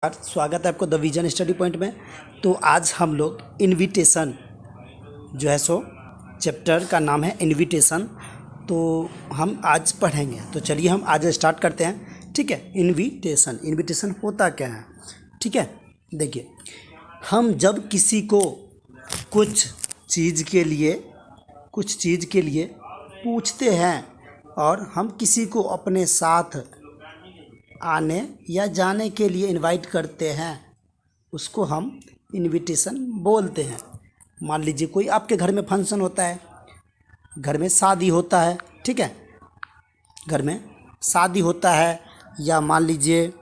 स्वागत है आपको द विजन स्टडी पॉइंट में। तो आज हम लोग इनविटेशन जो है सो चैप्टर का नाम है इनविटेशन। तो हम आज पढ़ेंगे। तो चलिए हम आज स्टार्ट करते हैं। ठीक है, इनविटेशन होता क्या है। ठीक है, देखिए, हम जब किसी को कुछ चीज़ के लिए पूछते हैं और हम किसी को अपने साथ आने या जाने के लिए इनवाइट करते हैं, उसको हम इनविटेशन बोलते हैं। मान लीजिए कोई आपके घर में फंक्शन होता है, घर में शादी होता है। ठीक है, घर में शादी होता है या मान लीजिए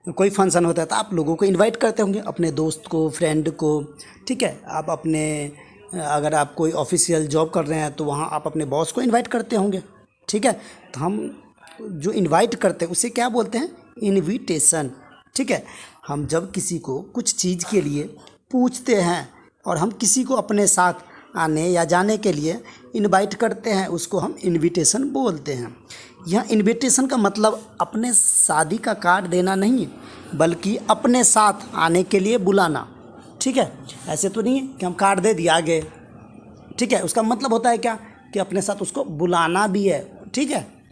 कोई फंक्शन होता है तो आप लोगों को इनवाइट करते होंगे, अपने दोस्त को, फ्रेंड को। ठीक है, आप अपने अगर आप कोई ऑफिशियल जॉब कर रहे हैं तो वहाँ आप अपने बॉस को इनवाइट करते होंगे। ठीक है, तो हम जो इनवाइट करते हैं उसे क्या बोलते हैं, इनविटेशन। ठीक है, हम जब किसी को कुछ चीज़ के लिए पूछते हैं और हम किसी को अपने साथ आने या जाने के लिए इनवाइट करते हैं, उसको हम इनविटेशन बोलते हैं। यह इनविटेशन का मतलब अपने शादी का कार्ड देना नहीं, बल्कि अपने साथ आने के लिए बुलाना। ठीक है, ऐसे तो नहीं है कि हम कार्ड दे दिया आगे। ठीक है, उसका मतलब होता है क्या कि अपने साथ उसको बुलाना भी है। ठीक है,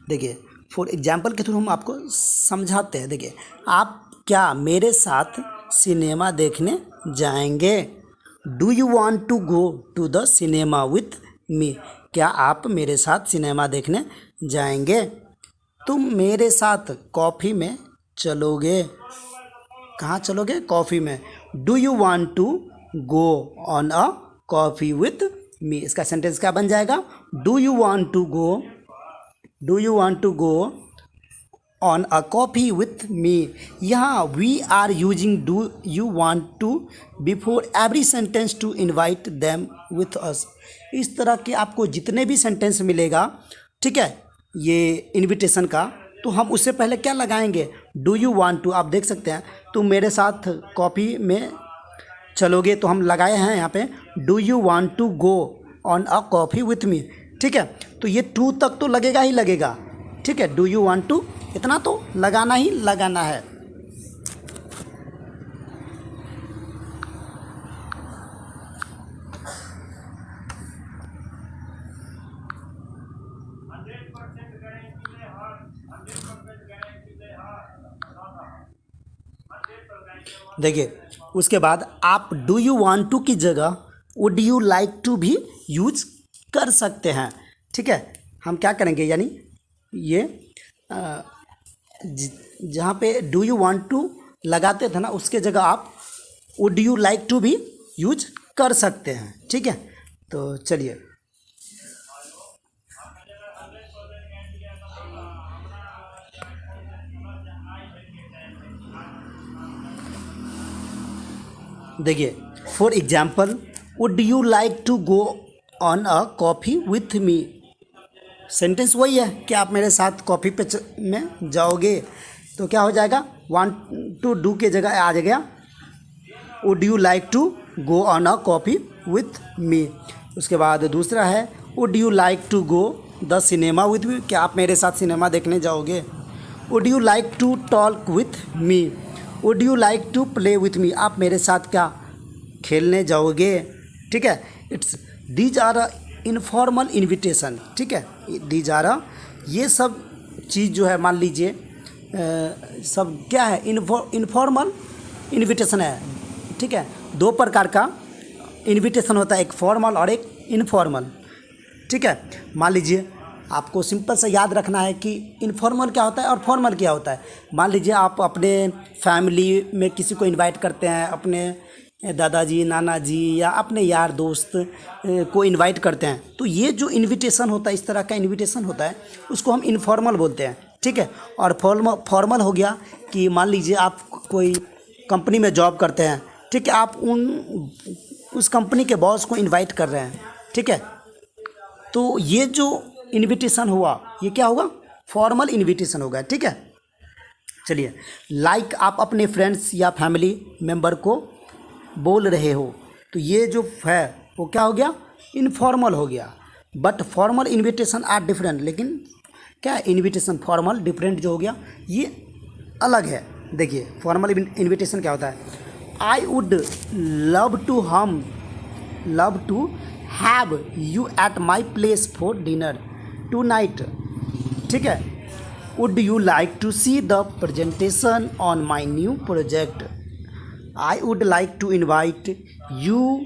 देखिए, फॉर एग्जाम्पल के थ्रू हम आपको समझाते हैं। देखिए, आप क्या मेरे साथ सिनेमा देखने जाएंगे? Do you want to go to the cinema with me? क्या आप मेरे साथ सिनेमा देखने जाएंगे? तुम मेरे साथ कॉफ़ी में चलोगे? कहाँ चलोगे? कॉफ़ी में। Do you want to go on a coffee with me? इसका सेंटेंस क्या बन जाएगा? Do you want to go on a coffee with me. यहाँ we are using do you want to before every sentence to invite them with us. इस तरह के आपको जितने भी सेंटेंस मिलेगा, ठीक है, ये इनविटेशन का, तो हम उससे पहले क्या लगाएंगे? Do you want to. आप देख सकते हैं, तुम मेरे साथ कॉफ़ी में चलोगे, तो हम लगाए हैं यहाँ पे do you want to go on a coffee with me. ठीक है, तो ये टू तक तो लगेगा ही लगेगा। ठीक है, डू यू वांट टू, इतना तो लगाना ही लगाना है। देखिए, उसके बाद आप डू यू वांट टू की जगह वुड यू लाइक टू भी यूज कर सकते हैं। ठीक है, हम क्या करेंगे, यानी ये जहाँ पे डू यू वांट टू लगाते थे ना, उसके जगह आप वुड यू लाइक टू भी यूज कर सकते हैं। ठीक है, तो चलिए, देखिए, for example, would you like to go on a coffee with me. Sentence वही है कि आप मेरे साथ कॉफ़ी पे में जाओगे, तो क्या हो जाएगा? वांट टू डू के जगह आ जाएगा would you like to go on a coffee with me. उसके बाद दूसरा है would you like to go the cinema with me. क्या आप मेरे साथ सिनेमा देखने जाओगे? Would you like to talk with me? Would you like to play with me? आप मेरे साथ क्या खेलने जाओगे? ठीक है, it's these are a informal invitation. ठीक है, दीज आर अ, ये सब चीज़ जो है, मान लीजिए सब क्या है, इनफॉर्मल इन्विटेशन है। ठीक है, दो प्रकार का इन्विटेशन होता है, एक फॉर्मल और एक इनफॉर्मल। ठीक है, मान लीजिए आपको सिंपल से याद रखना है कि इनफॉर्मल क्या होता है और फॉर्मल क्या होता है। मान लीजिए आप अपने फैमिली में किसी को इनवाइट करते हैं, अपने दादाजी, नाना जी या अपने यार दोस्त को इनवाइट करते हैं, तो ये जो इनविटेशन होता है, इस तरह का इनविटेशन होता है, उसको हम इनफॉर्मल बोलते हैं। ठीक है, और फॉर्मल हो गया कि मान लीजिए आप कोई कंपनी में जॉब करते हैं। ठीक है, आप उस कंपनी के बॉस को इनवाइट कर रहे हैं। ठीक है, तो ये जो इनविटेशन हुआ, ये क्या होगा? फॉर्मल इनविटेशन होगा। ठीक है, चलिए, लाइक आप अपने फ्रेंड्स या फैमिली मेम्बर को बोल रहे हो, तो ये जो है वो क्या हो गया? इनफॉर्मल हो गया। But formal invitation are different. लेकिन क्या इनविटेशन, फॉर्मल डिफरेंट जो हो गया ये अलग है। देखिए फॉर्मल इनविटेशन क्या होता है, I would love to have you at my place for dinner tonight. ठीक है, would you like to see the presentation on my new project, I would like to invite you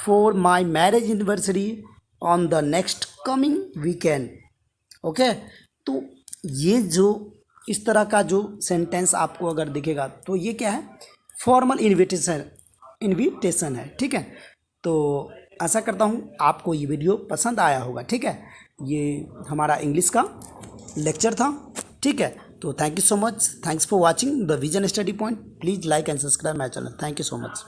for my marriage anniversary on the next coming weekend. Okay, तो ये जो इस तरह का जो sentence आपको अगर दिखेगा तो ये क्या है, फॉर्मल इनविटेशन है। ठीक है, तो आशा करता हूँ आपको ये वीडियो पसंद आया होगा। ठीक है, ये हमारा इंग्लिश का लेक्चर था। ठीक है, तो thank you so much, thanks for watching the vision study point. Please like and subscribe my channel. Thank you so much.